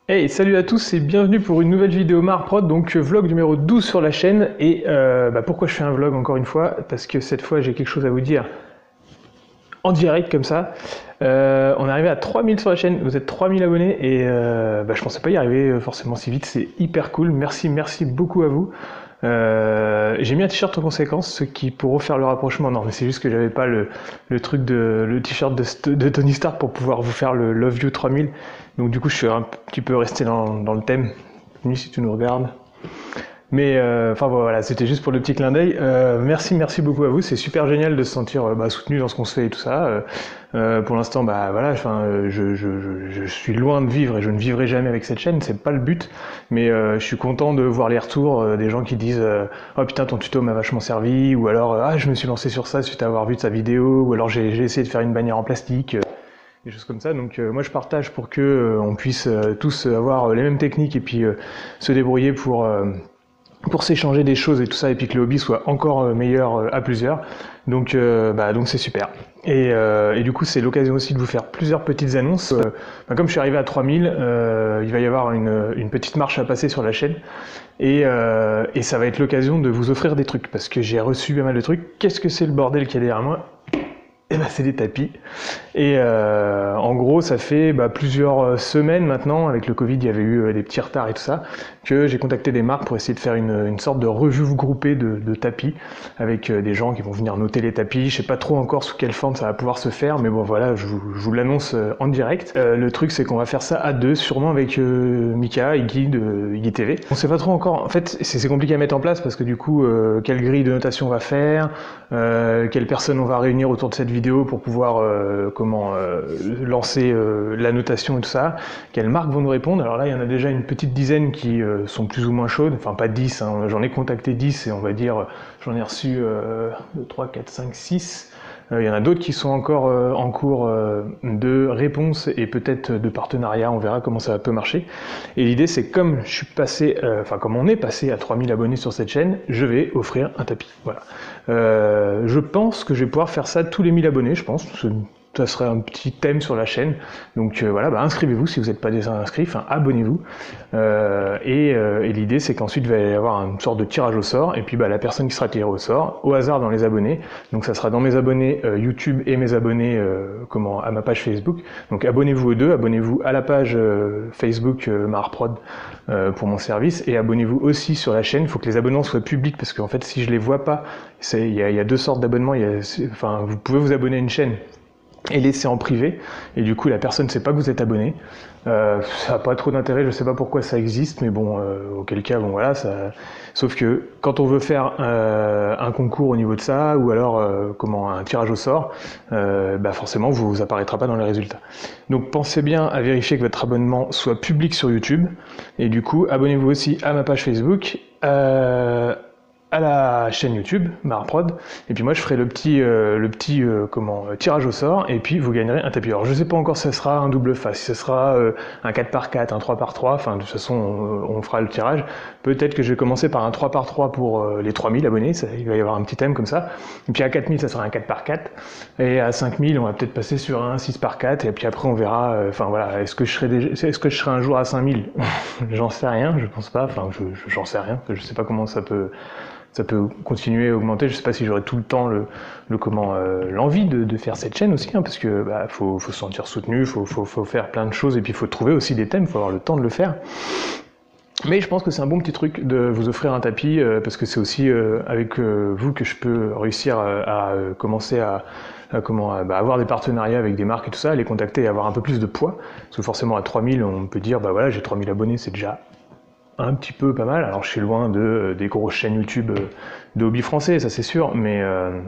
Hey, salut à tous et bienvenue pour une nouvelle vidéo Marprod, donc vlog numéro 12 sur la chaîne. Et pourquoi je fais un vlog encore une fois? Parce que cette fois j'ai quelque chose à vous dire en direct comme ça. On est arrivé à 3000 sur la chaîne, vous êtes 3000 abonnés et je pensais pas y arriver forcément si vite, c'est hyper cool. Merci beaucoup à vous. J'ai mis un t-shirt en conséquence, ceux qui pourront faire le rapprochement, non mais c'est juste que j'avais pas le truc le t-shirt de Tony Stark pour pouvoir vous faire le Love You 3000, donc du coup je suis un petit peu resté dans le thème, Tony si tu nous regardes. Mais voilà, c'était juste pour le petit clin d'œil. Merci beaucoup à vous, c'est super génial de se sentir soutenu dans ce qu'on se fait et tout ça. Pour l'instant, je suis loin de vivre et je ne vivrai jamais avec cette chaîne, c'est pas le but. Mais je suis content de voir les retours des gens qui disent oh putain ton tuto m'a vachement servi, ou alors ah je me suis lancé sur ça suite à avoir vu de sa vidéo, ou alors j'ai essayé de faire une bannière en plastique. Des choses comme ça, donc moi je partage pour que on puisse tous avoir les mêmes techniques et puis se débrouiller pour s'échanger des choses et tout ça, et puis que le hobby soit encore meilleur à plusieurs. Donc c'est super. Et du coup c'est l'occasion aussi de vous faire plusieurs petites annonces. Comme je suis arrivé à 3000, il va y avoir une petite marche à passer sur la chaîne, et ça va être l'occasion de vous offrir des trucs, parce que j'ai reçu pas mal de trucs. Qu'est-ce que c'est le bordel qu'il y a derrière moi? C'est des tapis. Et en gros, ça fait plusieurs semaines maintenant, avec le Covid, il y avait eu des petits retards et tout ça, que j'ai contacté des marques pour essayer de faire une sorte de revue groupée de tapis, avec des gens qui vont venir noter les tapis. Je sais pas trop encore sous quelle forme ça va pouvoir se faire, mais bon voilà, je vous l'annonce en direct. Le truc, c'est qu'on va faire ça à deux, sûrement avec Mika et Guy de Guy TV. On sait pas trop encore, en fait, c'est compliqué à mettre en place, parce que du coup, quelle grille de notation on va faire, quelles personnes on va réunir autour de cette vidéo pour pouvoir lancer la notation et tout ça, quelles marques vont nous répondre. Alors là il y en a déjà une petite dizaine qui sont plus ou moins chaudes, enfin pas 10, hein. J'en ai contacté 10 et on va dire j'en ai reçu 2, 3, 4, 5, 6. Il y en a d'autres qui sont encore en cours de réponse et peut-être de partenariat, on verra comment ça peut marcher. Et l'idée c'est, comme je suis passé, comme on est passé à 3000 abonnés sur cette chaîne, je vais offrir un tapis. Voilà. Je pense que je vais pouvoir faire ça tous les 1000 abonnés, je pense. Ça serait un petit thème sur la chaîne. Donc inscrivez-vous si vous n'êtes pas déjà inscrit, abonnez-vous. Et l'idée c'est qu'ensuite il va y avoir une sorte de tirage au sort, et puis la personne qui sera tirée au sort, au hasard dans les abonnés, donc ça sera dans mes abonnés YouTube et mes abonnés à ma page Facebook. Donc abonnez-vous aux deux, abonnez-vous à la page Facebook Marprod pour mon service, et abonnez-vous aussi sur la chaîne. Il faut que les abonnements soient publics, parce qu'en fait si je les vois pas, il y a deux sortes d'abonnements. Vous pouvez vous abonner à une chaîne et laisser en privé, et du coup la personne ne sait pas que vous êtes abonné. Ça n'a pas trop d'intérêt, je sais pas pourquoi ça existe, mais bon, auquel cas, bon voilà, ça... Sauf que quand on veut faire un concours au niveau de ça, ou alors un tirage au sort, forcément vous apparaîtra pas dans les résultats. Donc pensez bien à vérifier que votre abonnement soit public sur YouTube, et du coup abonnez-vous aussi à ma page Facebook, à la chaîne YouTube Marprod, et puis moi je ferai le petit tirage au sort, et puis vous gagnerez un tapis. Alors je sais pas encore si ça sera un double face, si ce sera un 4x4, un 3x3, de toute façon on fera le tirage. Peut-être que je vais commencer par un 3x3 pour les 3000 abonnés, il va y avoir un petit thème comme ça, et puis à 4000 ça sera un 4x4, et à 5000 on va peut-être passer sur un 6x4, et puis après on verra, est-ce que je serai un jour à 5000? J'en sais rien, je pense pas, j'en sais rien, je sais pas comment ça peut continuer à augmenter. Je sais pas si j'aurai tout le temps l'envie de faire cette chaîne aussi, parce que faut se sentir soutenu, faut faire plein de choses, et puis il faut trouver aussi des thèmes, il faut avoir le temps de le faire. Mais je pense que c'est un bon petit truc de vous offrir un tapis, parce que c'est aussi avec vous que je peux réussir à commencer à avoir des partenariats avec des marques et tout ça, à les contacter et avoir un peu plus de poids, parce que forcément à 3000 on peut dire j'ai 3000 abonnés, c'est déjà un petit peu pas mal. Alors je suis loin des grosses chaînes YouTube de hobby français, ça c'est sûr, mais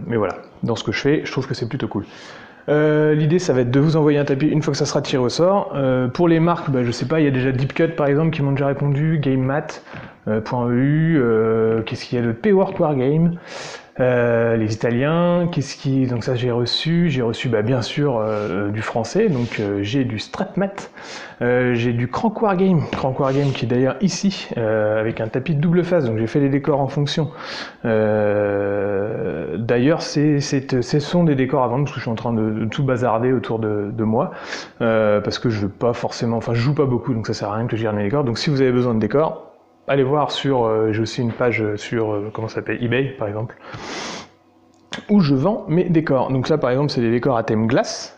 voilà, dans ce que je fais, je trouve que c'est plutôt cool. L'idée ça va être de vous envoyer un tapis une fois que ça sera tiré au sort. Pour les marques, je sais pas, il y a déjà Deepcut par exemple qui m'ont déjà répondu, GameMat.eu, qu'est-ce qu'il y a de Pwork Wargame, Les Italiens, donc ça j'ai reçu bien sûr du français, donc j'ai du Stratmat, j'ai du Crank Wargame qui est d'ailleurs ici, avec un tapis de double face, donc j'ai fait les décors en fonction. D'ailleurs ce sont des décors à vendre, parce que je suis en train de tout bazarder autour de moi, parce que je veux pas forcément, enfin je joue pas beaucoup, donc ça sert à rien que je garde mes décors, donc si vous avez besoin de décors, allez voir sur, j'ai aussi une page sur, comment ça s'appelle, eBay par exemple, où je vends mes décors. Donc ça par exemple c'est des décors à thème glace,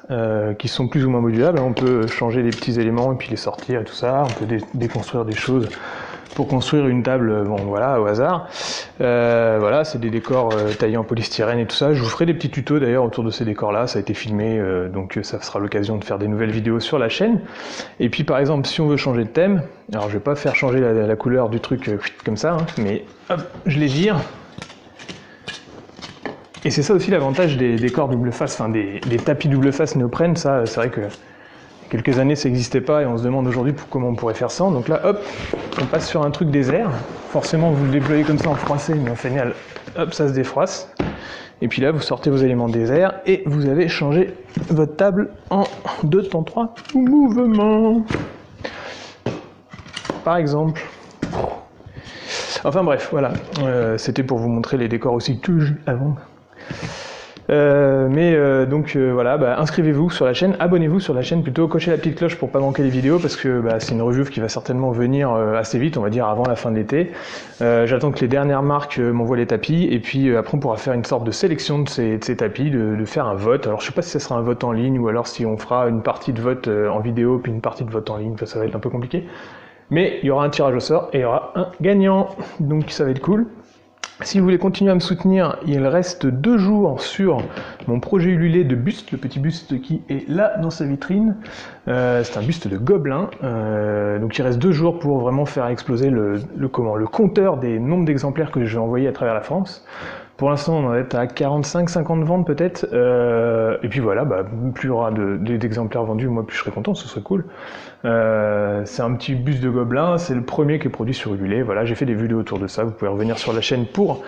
qui sont plus ou moins modulables, on peut changer les petits éléments et puis les sortir et tout ça, on peut déconstruire des choses pour construire une table, bon voilà, au hasard. Voilà, c'est des décors taillés en polystyrène et tout ça. Je vous ferai des petits tutos d'ailleurs autour de ces décors là, ça a été filmé, donc ça sera l'occasion de faire des nouvelles vidéos sur la chaîne. Et puis par exemple si on veut changer de thème, alors je vais pas faire changer la couleur du truc comme ça, hein, mais hop, je les vire. Et c'est ça aussi l'avantage des décors double face, enfin des tapis double face néoprène, ça c'est vrai que quelques années ça n'existait pas et on se demande aujourd'hui comment on pourrait faire ça. Donc là hop, on passe sur un truc désert, forcément vous le déployez comme ça en froissé, mais en final hop ça se défroisse. Et puis là vous sortez vos éléments désert et vous avez changé votre table en 2 temps 3 mouvements. Par exemple. Enfin bref, voilà, c'était pour vous montrer les décors aussi que j'ai avant. Donc voilà, inscrivez-vous sur la chaîne, abonnez-vous sur la chaîne plutôt, cochez la petite cloche pour pas manquer les vidéos parce que c'est une review qui va certainement venir assez vite, on va dire avant la fin de l'été. J'attends que les dernières marques m'envoient les tapis et puis après on pourra faire une sorte de sélection de ces tapis, de faire un vote. Alors je sais pas si ça sera un vote en ligne ou alors si on fera une partie de vote en vidéo puis une partie de vote en ligne, ça va être un peu compliqué. Mais il y aura un tirage au sort et il y aura un gagnant, donc ça va être cool. Si vous voulez continuer à me soutenir, il reste 2 jours sur mon projet ululé de buste, le petit buste qui est là dans sa vitrine. C'est un buste de gobelin, donc il reste 2 jours pour vraiment faire exploser le compteur des nombres d'exemplaires que je vais envoyer à travers la France. Pour l'instant, on en est à 45-50 ventes peut-être, et puis voilà, plus il y aura d'exemplaires vendus, moi plus je serai content, ce serait cool. C'est un petit buste de gobelin, c'est le premier qui est produit sur Ulule, voilà, j'ai fait des vidéos autour de ça, vous pouvez revenir sur la chaîne pour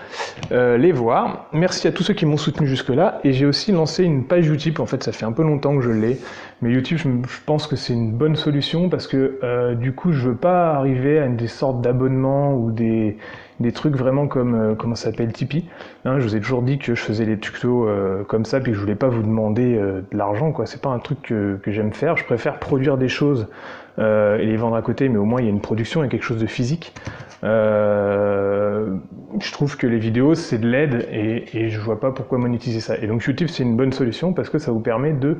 les voir. Merci à tous ceux qui m'ont soutenu jusque là, et j'ai aussi lancé une page Utip, en fait ça fait un peu longtemps que je l'ai, mais Utip je pense que c'est une bonne solution, parce que du coup je veux pas arriver à des sortes d'abonnements ou des trucs vraiment comme, comment ça s'appelle, Tipeee. Hein, je vous ai toujours dit que je faisais des tutos comme ça, puis que je voulais pas vous demander de l'argent, quoi. C'est pas un truc que j'aime faire. Je préfère produire des choses et les vendre à côté, mais au moins il y a une production, il y a quelque chose de physique. Je trouve que les vidéos c'est de l'aide et je vois pas pourquoi monétiser ça. Et donc Utip c'est une bonne solution parce que ça vous permet de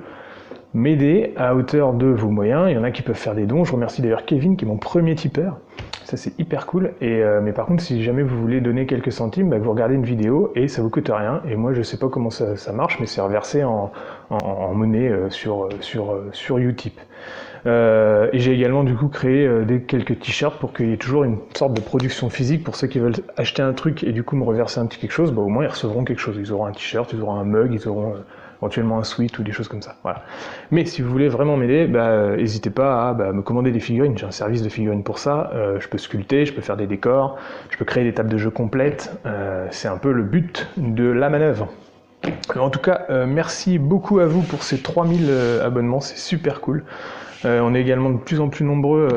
m'aider à hauteur de vos moyens. Il y en a qui peuvent faire des dons. Je remercie d'ailleurs Kevin qui est mon premier tipeur. Ça c'est hyper cool. Mais par contre si jamais vous voulez donner quelques centimes, vous regardez une vidéo et ça vous coûte rien. Et moi je sais pas comment ça marche, mais c'est reversé en monnaie sur Utip. Et j'ai également du coup créé quelques t-shirts pour qu'il y ait toujours une sorte de production physique pour ceux qui veulent acheter un truc et du coup me reverser un petit quelque chose, au moins ils recevront quelque chose. Ils auront un t-shirt, ils auront un mug, ils auront éventuellement un sweat ou des choses comme ça. Voilà. Mais si vous voulez vraiment m'aider, n'hésitez pas à me commander des figurines. J'ai un service de figurines pour ça. Je peux sculpter, je peux faire des décors, je peux créer des tables de jeu complètes. C'est un peu le but de la manœuvre. En tout cas, merci beaucoup à vous pour ces 3000 abonnements, c'est super cool. On est également de plus en plus nombreux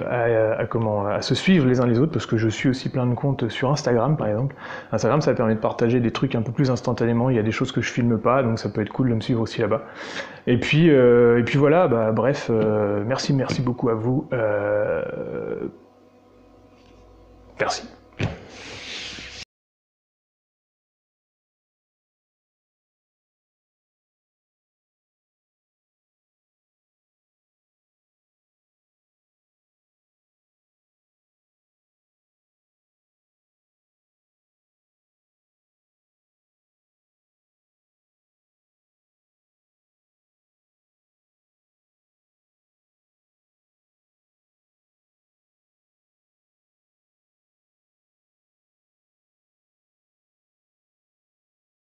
à se suivre les uns les autres, parce que je suis aussi plein de comptes sur Instagram par exemple. Instagram ça permet de partager des trucs un peu plus instantanément, il y a des choses que je filme pas, donc ça peut être cool de me suivre aussi là-bas. Et puis voilà, bref, merci beaucoup à vous. Merci.